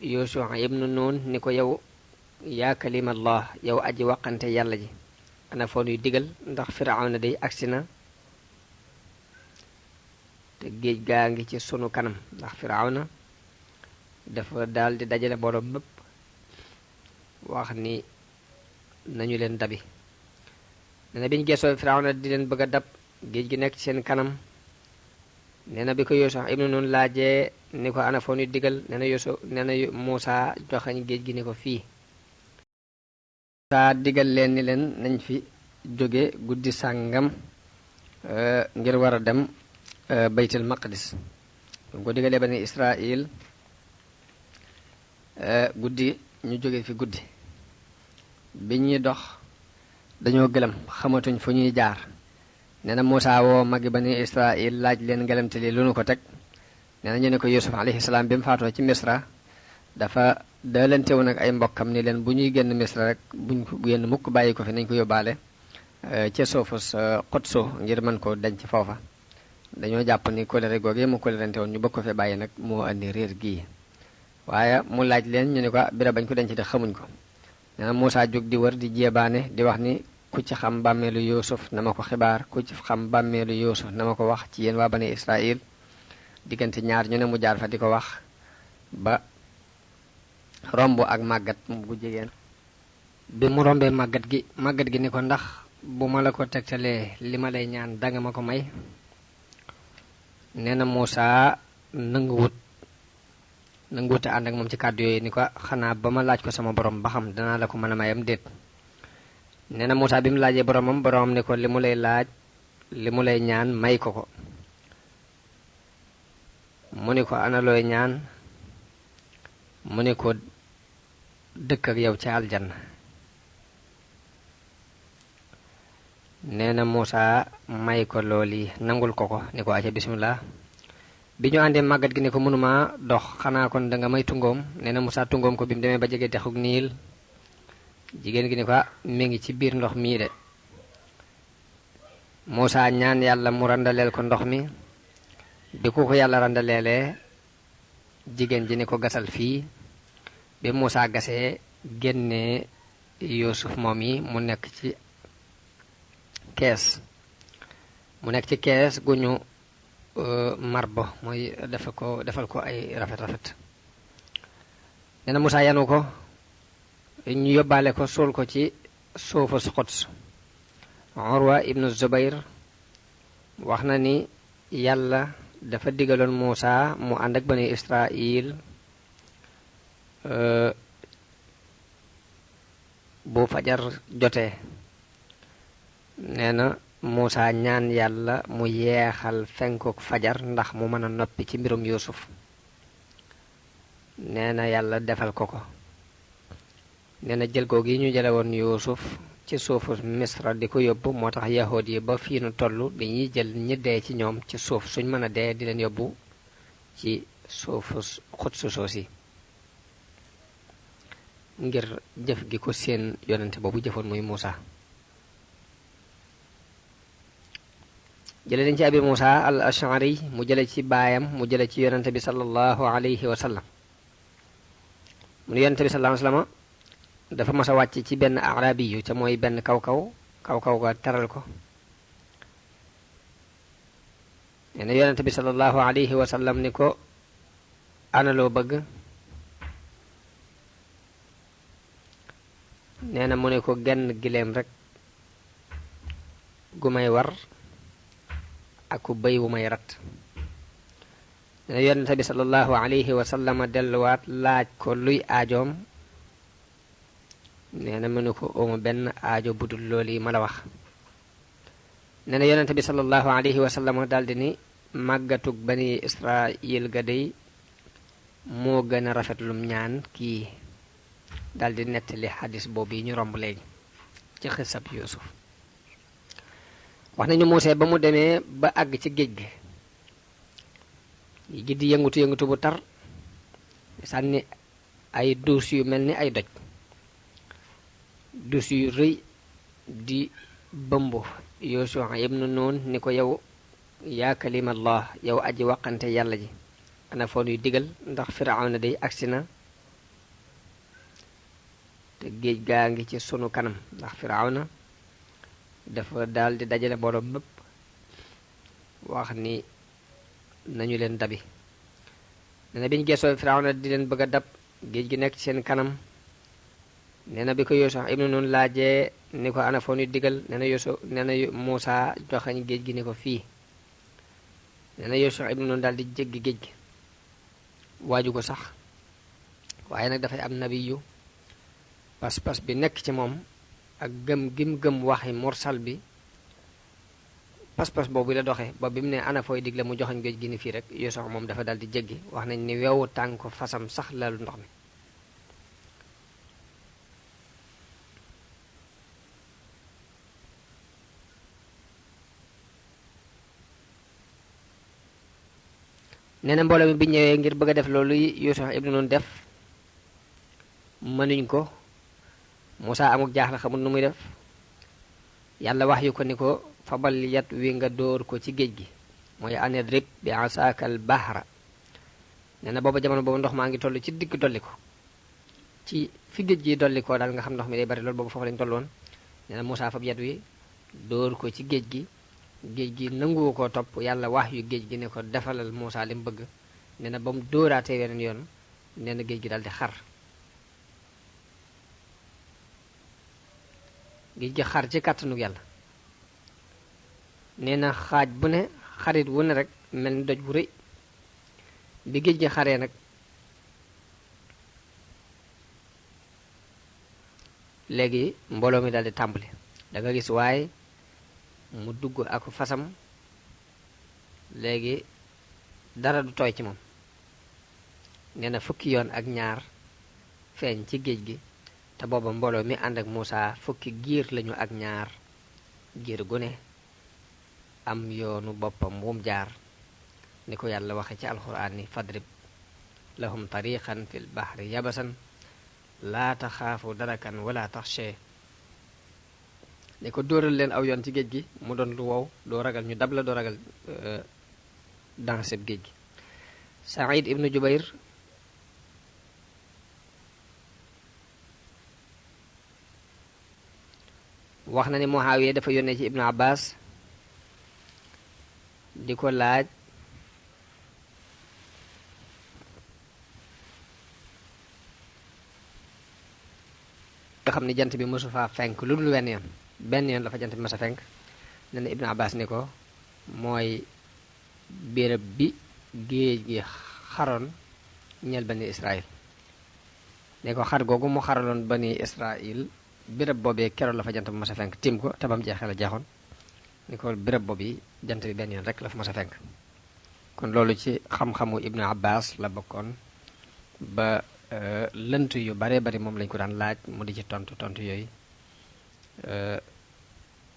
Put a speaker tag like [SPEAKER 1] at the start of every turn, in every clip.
[SPEAKER 1] Yuusuf ibnu Nun ni ko yow yaa kalimallah yow aji waqante yàlla ji ana foo nuy digal ndax Firawna day agsi na te géej gaa ngi ci sunu kanam ndax Firawna dafa daal di dajale mbooloo mépp wax ni nañu leen dabi nee na biñ geesoo Firawna di leen bëgg a dab géej gi nekk ci seen kanam nee na bi ko Yuusuf ibnu Nun laajee ni ko ana foo nuy digal nee na Muusaa joxañ géej gi ni ko fii Muusaa digal leen ni leen nañ fi jóge guddi sàngam ngir war a dem baytul maqdis bu ko digalee bani Israil guddi ñu jóge fi guddi bi ñuy dox dañoo gëlëm xamatuñ fu ñuy jaar nee na Muusaa woo magi bani Israil laaj leen ngëlamte li lu nu ko teg nee na ñu ne ko Yuusuf alayhi salaam bi mu faatoo ci Misra dafa daalante woon ak ay mbokkam ni leen bu ñuy génn Misra rek buñ ko génn mukk bàyyi ko fi nañ ko yóbbaale ca suufus Quds ngir mën ko denc foofa dañoo jàpp ni kóllëre googee mu kóllërante woon ñu bëgg ko fee bàyyi nag moo andi réer gii waaye mu laaj leen ñu ne ko bira bañ ko denc de xamuñ ko nee na Muusaa jóg di wër di jéebaane di wax ni ku ci xam bàmmeelu Yuusuf na ma ko xibaar ku ci xam bàmmeelu Yuusuf na ma ko wax ci yéen waa bani Israil diggante ñaar ñu ne mu jaar fa di ko wax ba romb ak màggat bu jigéen bi mu rombee màggat gi ni ko ndax bu ma la ko tegtalee li ma lay ñaan danga ma ko may nee na Muusaa nanguwute ànd ak moom ci kàddu yooyu ni ko xanaa ba ma laaj ko sama borom ba xam danaa la ko mën a mayam déet nee na Muusaa bi mu laajee boromam ni ko li mu lay laaj li mu lay ñaan may ko mu ni ko ana looy ñaan mu ni ko dëkk ak yow ci aljanna nee na Muusaa may ko looli nangul ko ni ko aca bismillah bi ñu àndee màggat gi ni ko mënuma dox xanaa kon danga may tungoom nee na Muusaa tungoom ko bi mu demee ba jege dexug Niil jigéen gi ni ko mi ngi ci biir ndox mii de Muusaa ñaan yàlla mu randaleel ko ndox mi bi ko yàlla randaleelee jigéen ji ni ko gasal fii bi Muusaa gasee génnee Yuusuf moom yi mu nekk ci kees gu ñu marbo mooy defal ko ay rafet nee na Muusaa yanu ko ñu yóbbaale ko suul ko ci suufu Quds Urwa ibnu Zubayr wax na ni yàlla dafa digaloon Muusaa mu ànd ak bani Israil bu fajar jotee nee na Muusaa ñaan yàlla mu yeexal fenkuk fajar ndax mu mën a noppi ci mbirum Yuusuf nee na yàlla defal ko nee na jël googu yi ñu jële woon Yuusuf ci suufu Misra di ko yóbbu moo tax yahood yi ba fii nu toll dañuy jël ñi dee ci ñoom ci suuf suñ mën a dee di leen yóbbu ci suufu Quds soosi ngir jëf gi ko seen yonente boobu jëfoon muy Muusaa jële dañ ci Abi Muusaa al Ash'ari mu jële ci baayam mu jële ci yonente bi sallallahu alayhi wa sallam mu ne yonente bi sallallahu alayhi wa sallam dafa mas a wàcc ci benn arabi yu ca mooy benn kaw ga teral ko nee na yonente bi sallallahu alayhi wa sallam ni ko ana loo bëgg nee na mu ne ko genn gileem rek gu may war ak ku bëy wu may rat nee na yonente bi sallallahu alayhi wa sallam delluwaat laaj ko luy aajoom nee na mu ne ko ooma benn aajo budul loolu yi ma la wax nee na yonente bi sallallahu alayhi wa sallam daldi ni màggatug bani Israil ga dey moo gën a rafet lum ñaan kii daldi nettali xadis boobu yi ñu romb léegi ci xisab Yuusuf wax nañu Muusaa ba mu demee ba àgg ci géej gi di yëngutu bu tar sànni ay duus yu mel ni ay doj dus yu rëy di bëmb Yuusuf ibnu Nun ni ko yow yaa kalimallah yow aji waqante yàlla ji ana foo nuy digal ndax Firawna day agsi na te géej gaa ngi ci sunu kanam ndax Firawna dafa daal di dajale mbooloo mépp wax ni nañu leen dabi. nee na biñ geesoo Firawna di leen bëgg a dab géej gi nekk ci seen kanam. nee na bi ko Yuusa ibnu Nun laajee ni ko ana foo ñu digal nee na Muusa joxañ géej gi ni ko fii. nee na Yuusa ibnu Nun daal di jéggi géej gi waaju ko sax waaye nag dafay am nabiyu pas-pas bi nekk ci moom ak gëm gim gëm waxi mursal bi pas-pas boobu la doxee ba bi mu ne ana fooy digle mu joxañ géej gi ni fii rek Yuusa moom dafa daal di jéggi wax nañ ni wewu tànk fasam sax lalu ndox mi. nee na mbooloo mi bi ñëwee ngir bëgg a def loolu Yuusa ibnu Nun def mënuñ ko. Muusa amuk jaaxle xamul nu muy def yàlla wax yu ko ni ko fabal yat wi nga dóor ko ci géej gi mooy anidrib bi asaakal bahra. nee na booba jamono boobu ndox maa ngi toll ci digg dolli ko ci fi géej gi dolli ko daal nga xam ndox mi day bari loolu boobu foofu lañ toll woon. nee na Muusa fab yat wi dóor ko ci géej gi nanguwu koo topp yàlla wax yu géej gi ne ko defalal Muusa li mu bëgg. nee na ba mu dóoraatee weneen yoon nee na géej gi daal di xar. géej gi xar ci kàttanu yàlla. nee na xaaj bu ne xarit wu ne rek mel ni doj bu rëy bi géej gi xaree nag léegi mbooloo mi daal di tàmbali da nga gis waaye mu dugg ak fasam léegi dara du tooy ci moom. nee na fukki yoon ak ñaar feeñ ci géej gi te booba mbooloo mi ànd ak Muusa fukki giir lañu ak ñaar giir gu ne am yoonu boppam wum jaar ni ko yàlla waxe ci alxuraan ni fadrib lahum tariqan fil bahri yabasan laa taxaafu darakan wala taxshe. ni ko dóoral leen aw yoon ci géej gi mu doon lu wow doo ragal ñu dab la doo ragal danseb géej gi. Saïd ibnu Jubayr wax na ni Muawiya dafa yónnee ci Ibnu Abbas di ko laaj nga xam ni jant bi mësu faa fenk lu dul benn yoon la fa jant bi mësa fenk. nee na Ibnu Abbas ni ko mooy béréb bi géej gi xaroon ñeel bani Israël. ne ko xar googu mu xaraloon bani Israël béréb boobee keroon la fa jant bi mësa fenk tim ko te bam jeexee la jeexoon. ni ko béréb boobu jant bi benn yoon rek la fa mësa fenk. kon loolu ci xam-xamu Ibnu Abbas la bokkoon ba lënt yu bare bari moom lañ ko daan laaj mu di ci tontu yooyu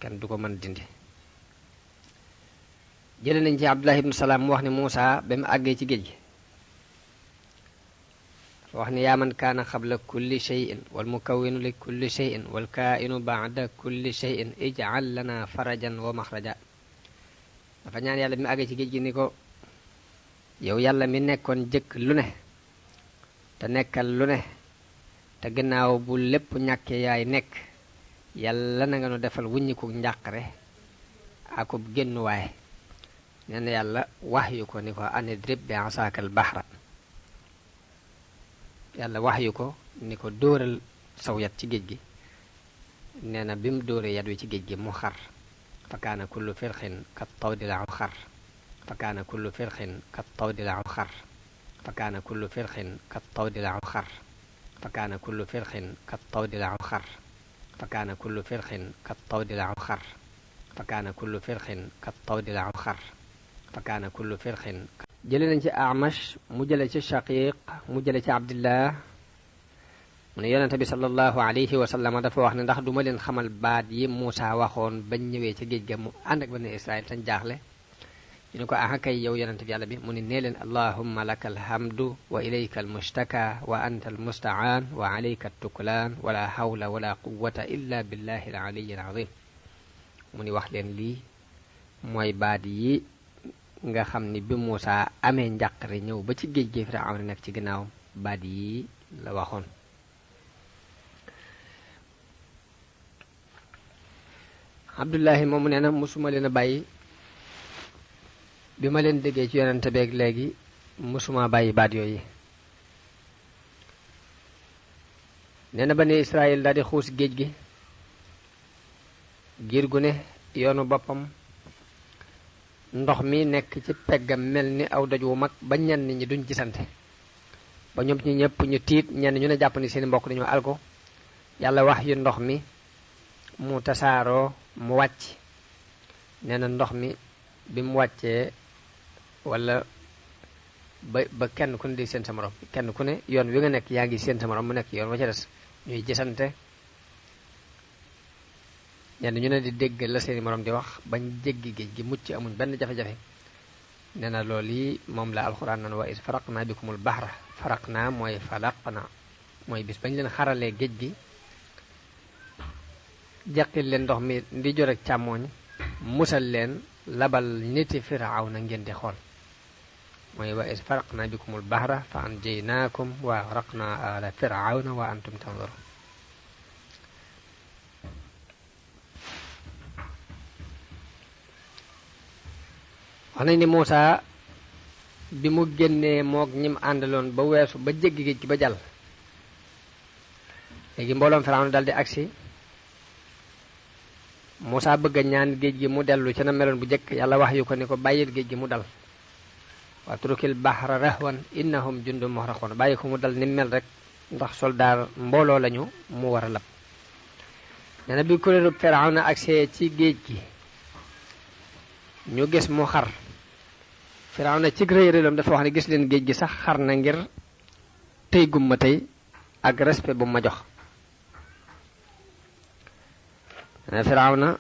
[SPEAKER 1] kenn du ko mën dindi. jële nañ ci Abdullah ibnu Salaam mu wax ni Muusa ba mu àggee ci géej gi dafa wax ni yaa man kaana xabla kulli shay'in wal mukawwinu li kulli shay'in wal kaa'inu ba'da kulli shay'in ij'al lana farajan wa maxraja. dafa ñaan yàlla bi mu àggee ci géej gi ni ko yow yàlla mi nekkoon jëkk lu ne te nekkal lu ne te gannaaw bu lépp ñàkkee yaay nekk yàlla na nga nu defal wuññiku njàqare akub génnuwaay. nee na yàlla wax yu ko ni ko anidrib bi asaakal bahra. yàlla wax yu ko ni ko dóoral saw yat ci géej gi. nee na bi mu dóoree yat wi ci géej gi mu xar fa kaana kullu firxin kat tawdi la xar fa kaana kullu firxin kat tawdi la xar fa kaana kullu firxin kat tawdi la xar fa kaana kullu firxin kat tawdi la xar fa kaana kullu firxin kat tawdi la xar fa kaana kullu firxin kat tawdi la xar fa kaana kullu firxin. jële nañ ci Amash mu jële ci Shaqiq mu jële ci Abdillah mu ne yonente bi sallallahu alayhi wa sallam dafa wax ne ndax duma leen xamal baat yi Muusa waxoon bañ ñëwee ca géej ga mu ànd ak bani Israël tañ jaaxle. ñu ne ko aha kay yow yonente bi yàlla bi mu ne nee leen allahumma laka alhamdu wa ilayka almustaka wa anta almustaan wa alayka tuklaan wala hawla wala quwwata illa billahi alaliyi alazim. mu ni wax leen lii mooy baat yi nga xam ni bi Muusa amee njàqare ñëw ba ci géej gi Firawna nekk ci ginnaaw baat yi la waxoon. Abdullahi moomu nee na mosuma leen a bàyyi bi ma leen déggee ci yonente beeg léegi mosuma bàyyi baat yooyu. nee na bani Israël daal di xuus géej gi giir gu ne yoonu boppam ndox mi nekk ci peggam mel ni aw doj wu mag ba ñenn ñi duñ gisante ba ñoom ñi ñëpp ñu tiit ñenn ñu ne jàpp ni seeni mbokk dañoo alko yàlla wax yu ndox mi mu tasaaroo mu wàcc. nee na ndox mi bi mu wàccee wala ba kenn ku ne di seen sa morom kenn ku ne yoon wi nga nekk yaa ngi seen sa morom mu nekk yoon wa ca des ñuy gisante ñenn ñu ne di dégg la seeni morom di wax bañ jéggi géej gi mucc amuñ benn jafe-jafe. nee na loolu yi moom la alxuraan nan wa is faraqna bikumul bahra faraqna mooy falaqna mooy bis bañ leen xaralee géej gi jeqil leen ndox mi di jor ak càmmooñ musal leen labal niti firawna ngeen di xool mooy wa is faraqna bikumul bahra fa anjaynaakum wa aghraqna ala firawna wa antum tanzurun. wax nañ ni Muusaa bi mu génnee moog ñim àndaloon ba weesu ba jéggi géej gi ba jàll léegi mbooloom Firawna daldi agsi Muusaa bëgg a ñaan géej gi mu dellu ci na meloon bu jëkk yàlla wax yu ko ni ko bàyyil géej gi mu dal watrukil bahra rahwan innahum jundum muhraqun bàyyi ko mu dal ni mel rek ndax soldaar mbooloo lañu mu war a lab. nee na bi kuréelu Firawna agsee ci géej gi ñu gis mu xar Firawna ci rëy rëylam dafa wax ne gis leen géej gi sax xar na ngir tey gumma tey ak respect bu ma jox. Firawna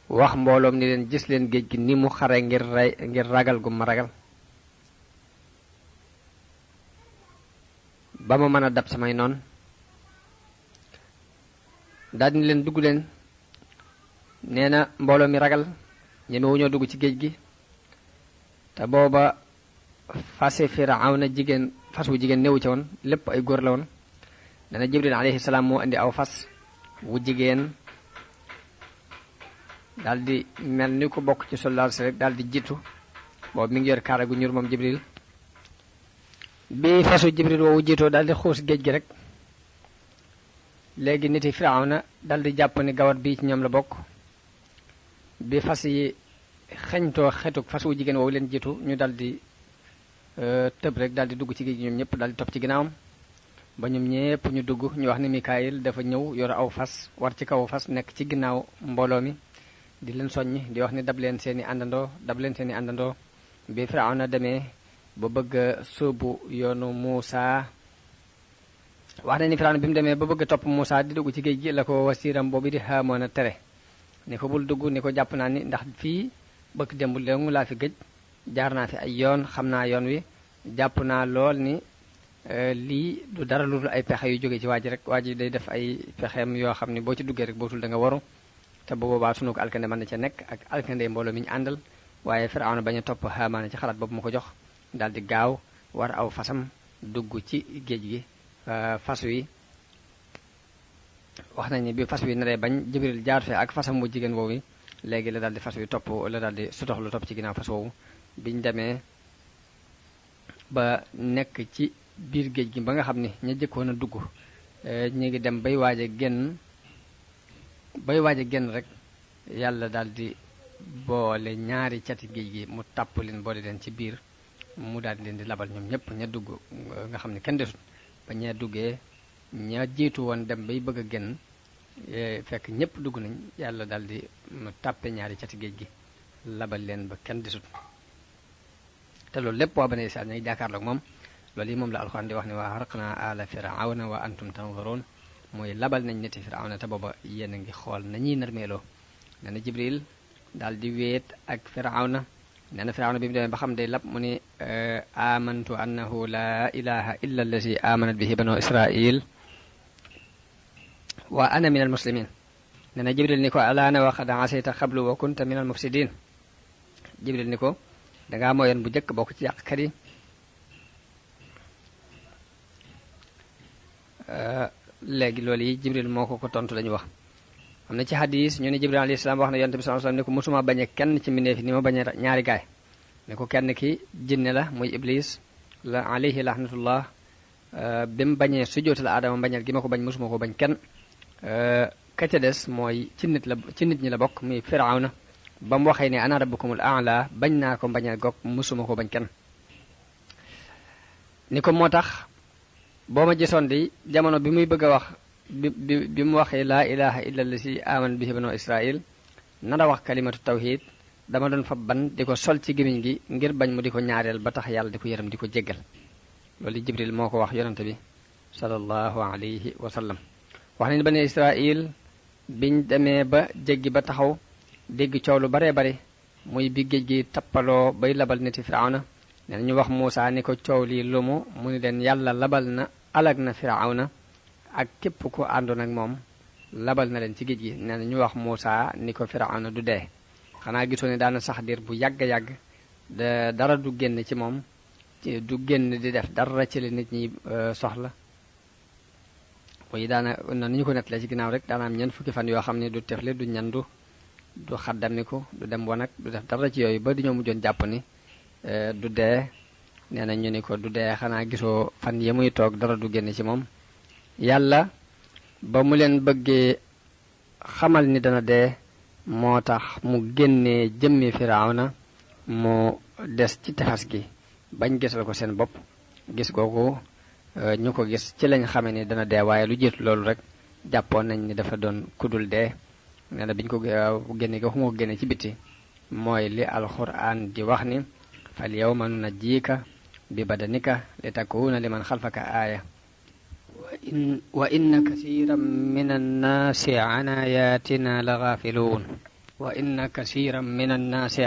[SPEAKER 1] wax mbooloom ni leen gis leen géej gi ni mu xare ngir ragal gu ma ragal ba ma mën a dab samay noon daal di leen dugg leen. nee na mbooloo mi ragal ñemewuñoo dugg ci géej gi te booba fase Firawna jigéen fas wu jigéen newu ci woon lépp ay góor la woon. nee na Jibril alayhi salaam moo indi aw fas wu jigéen daldi mel ni ku bokk ci soldaar si rek daldi jiitu boobu mi ngi yor kaara gu ñuur moom Jibril. bi fasu Jibril woowu jiitoo daldi xuus géej gi rek léegi nit yi Firawna daldi jàpp ni gawar bii ci ñoom la bokk. bi fas yi xeñtoo xetuk fas wu jigéen woowu leen jiitu ñu daldi tëb rek daldi dugg ci géej gi ñoom ñëpp daldi topp ci ginnaawam ba ñoom ñëpp ñu dugg ñu wax ni Mikaayil dafa ñëw yor aw fas war ci kaw fas nekk ci ginnaaw mbooloo mi di leen soññ di wax ni dab leen seeni àndandoo bi Firawna demee ba bëgg a sóobu yoonu Muusaa wax na ni Firawna bi mu demee ba bëgg a topp Muusaa di dugg ci géej gi la ko wasiiram boobu di Haamoon a tere ni ko bul dugg ni ko jàpp naa ni ndax fii bëgg démb léegi laa fi gëj jaar naa fi ay yoon xam naa yoon wi jàpp naa lool ni lii du dara lu dul ay pexe yu jóge ci waa ji rek waa ji day def ay pexeem yoo xam ni boo ci duggee rek bootul da nga waru te bu boobaa sunu ko alkande mën na ca nekk ak alkande mbooloo mi ñu àndal. waaye Firawna bañ a topp Haamaan ci xalaat boobu ma ko jox daal di gaaw war aw fasam dugg ci géej gi. fas wi wax nañ ni bi fas wi naree bañ Jibril jaar fee ak fasam mu jigéen woowu léegi la daal di fas wi topp la daal di sutox lu topp ci ginnaaw fas woowu biñ demee ba nekk ci biir géej gi ba nga xam ni ña jëkkoon a dugg ñu ngi dem bay waaj a génn rek yàlla daal di boole ñaari cati géej gi mu tàpp leen boole leen ci biir mu daal di leen di labal ñoom ñëpp ña dugg nga xam ne kenn desut ba ña duggee ña jiitu woon dem bay bëgg a génn fekk ñëpp dugg nañ yàlla daal di tàppe ñaari cati géej gi labal leen ba kenn desut te loolu lépp waa Bani Israël ña ngi jàkkaarloog moom loolu yi moom la alxuraan di wax ne wa haraqna ala firawna wa antum tanzurun mooy labal nañ niti Firawna te booba yéen a ngi xool nañuy narmeeloo. nee na Jibril daal di wéet ak Firawna nee na Firawna bi mu demee ba xam day lab mu ni amantu annahu la ilaha illa allazi amanat bihi banu israil wa ana min al muslimin. nee na Jibril ni ko alaana wa qad asayta qablu wa kunta min al mufsidin. Jibril ni ko dangaa mooyoon bu njëkk bokk ci yàqkat yi léegi loolu yi Jibril moo ko tontu lañu wax. am na ci hadis ñu ne Jibril alayhi salaam wax na yonent bi sallallahu alayhi wasallam ne ko mosuma bañe kenn ci mbindeef ni ma bañe ñaari gaay ne ko kenn ki jinne la muy iblis la alayhi lahnatullah bi mu bañee sujjóotal aadama bañal gi ma ko bañ mosuma ko bañ kenn ka ca des mooy ci nit ñi la bokk muy firawna ba mu waxee ne ana rabbukumul a'la bañ naa ko bañal gopp mosuma ko bañ kenn ni ko moo tax boo ma gisoon di jamono bi muy bëgg a wax bi mu waxee laa ilaha illa allasi aman bihi banu israil nara wax kalimatu tawhid dama doon fa ban di ko sol ci gémmiñ gi ngir bañ mu di ko ñaareel ba tax yàlla di ko yërëm di ko jéggal loolu Jibril moo ko wax yonante bi sallallahu alayhi wa sallam wax nañu bani israil biñ demee ba jéggi ba taxaw dégg coow lu baree bari muy bi géej gi tappaloo bay labal niti firawna nee na ñu wax Muusa ni ko coow lii lumu mu ni leen yàlla labal na alag na firawna ak képp ku àndoon ak moom labal na leen ci géej gi nee na ñu wax Muusa ni ko firawna du dee xanaa gisoo ne daana sax diir bu yàgg-yàgg dara du génn ci moom du génn di def dara ci li nit ñi soxla mooy daana noonu ñu ko nettalee ci ginnaaw rek daana am ñeent fukki fan yoo xam ne du tefli du ñandu du xaddamiku du dem wanag du def dara ci yooyu ba di ñoo mujjoon jàpp ni du dee nee na ñu ni ko du dee xanaa gisoo fan yi muy toog dara du génn ci moom yàlla ba mu leen bëggee xamal ni dana dee moo tax mu génnee jëmmi firawna mu des ci tefas gi bañ gisal ko seen bopp gis googu ñu ko gis ci lañ xamee ni dana dee waaye lu jiitu loolu rek jàppoon nañ ni dafa doon kudul dee nee na biñ ko génne ko xuma ko génne ci biti mooy li alquran di wax ni fal yawma nunajjika bi badanika li takuna liman xalfaka aaya wa inna kasiran min annaasi an ayatina la gaafiluun wa inna kasiran min annaasi